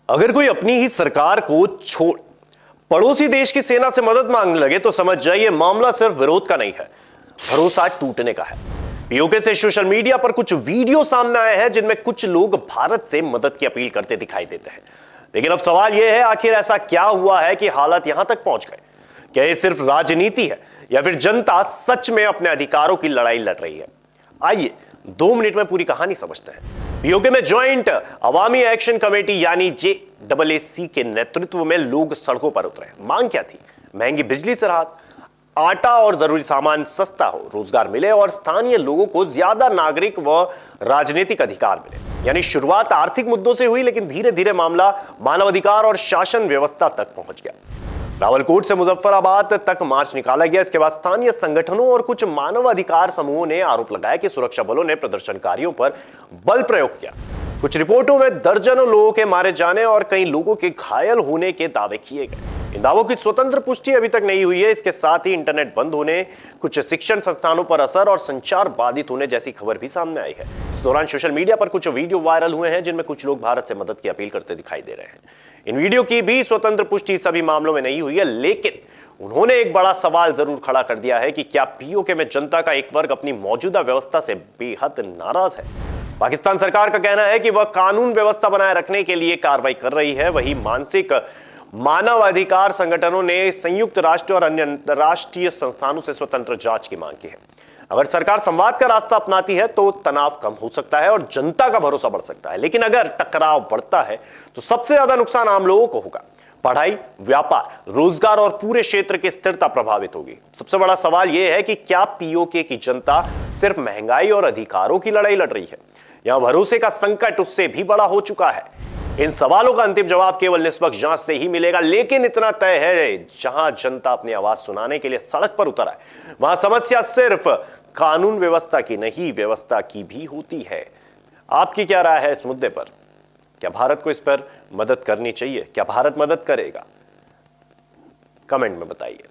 अगर कोई अपनी ही सरकार को छोड़ पड़ोसी देश की सेना से मदद मांगने लगे तो समझ जाइए मामला सिर्फ विरोध का नहीं है, भरोसा टूटने का है। पीओके से सोशल मीडिया पर कुछ वीडियो सामने आए हैं जिनमें कुछ लोग भारत से मदद की अपील करते दिखाई देते हैं। लेकिन अब सवाल यह है, आखिर ऐसा क्या हुआ है कि हालात यहां तक पहुंच गए? क्या यह सिर्फ राजनीति है या फिर जनता सच में अपने अधिकारों की लड़ाई लड़ रही है? आइए 2 मिनट में पूरी कहानी समझते हैं। पीओके में ज्वाइंट अवामी एक्शन कमेटी यानी JAAC के नेतृत्व में लोग सड़कों पर उतरे। मांग क्या थी? महंगी बिजली से राहत, आटा और जरूरी सामान सस्ता हो, रोजगार मिले और स्थानीय लोगों को ज्यादा नागरिक व राजनीतिक अधिकार मिले। यानी शुरुआत आर्थिक मुद्दों से हुई, लेकिन धीरे धीरे मामला मानवाधिकार और शासन व्यवस्था तक पहुंच गया। रावलकोट से मुजफ्फराबाद तक मार्च निकाला गया। इसके बाद स्थानीय संगठनों और कुछ मानवाधिकार समूहों ने आरोप लगाया कि सुरक्षा बलों ने प्रदर्शनकारियों पर बल प्रयोग किया। कुछ रिपोर्टों में दर्जनों लोगों के मारे जाने और कई लोगों के घायल होने के दावे किए गए। इन दावों की स्वतंत्र पुष्टि अभी तक नहीं हुई है। इसके साथ ही इंटरनेट बंद होने, कुछ शिक्षण संस्थानों पर असर और संचार बाधित होने जैसी खबर भी सामने आई है। इस दौरान सोशल मीडिया पर कुछ वीडियो वायरल हुए हैं जिनमें कुछ लोग भारत से मदद की अपील करते दिखाई दे रहे हैं। इन वीडियो की भी स्वतंत्र पुष्टि सभी मामलों में नहीं हुई है, लेकिन उन्होंने एक बड़ा सवाल जरूर खड़ा कर दिया है कि क्या पीओके में जनता का एक वर्ग अपनी मौजूदा व्यवस्था से बेहद नाराज है? पाकिस्तान सरकार का कहना है कि वह कानून व्यवस्था बनाए रखने के लिए कार्रवाई कर रही है। वहीं मानसिक मानवाधिकार संगठनों ने संयुक्त राष्ट्र और अन्य अंतरराष्ट्रीय संस्थानों से स्वतंत्र जांच की मांग की है। अगर सरकार संवाद का रास्ता अपनाती है तो तनाव कम हो सकता है और जनता का भरोसा बढ़ सकता है, लेकिन अगर टकराव बढ़ता है तो सबसे ज्यादा नुकसान आम लोगों को होगा। पढ़ाई, व्यापार, रोजगार और पूरे क्षेत्र की स्थिरता प्रभावित होगी। सबसे बड़ा सवाल यह है कि क्या पीओके की जनता सिर्फ महंगाई और अधिकारों की लड़ाई लड़ रही है या भरोसे का संकट उससे भी बड़ा हो चुका है? इन सवालों का अंतिम जवाब केवल निष्पक्ष जांच से ही मिलेगा, लेकिन इतना तय है, जहां जनता अपनी आवाज सुनाने के लिए सड़क पर उतर है, वहां समस्या सिर्फ कानून व्यवस्था की नहीं, व्यवस्था की भी होती है। आपकी क्या राय है इस मुद्दे पर? क्या भारत को इस पर मदद करनी चाहिए? क्या भारत मदद करेगा? कमेंट में बताइए।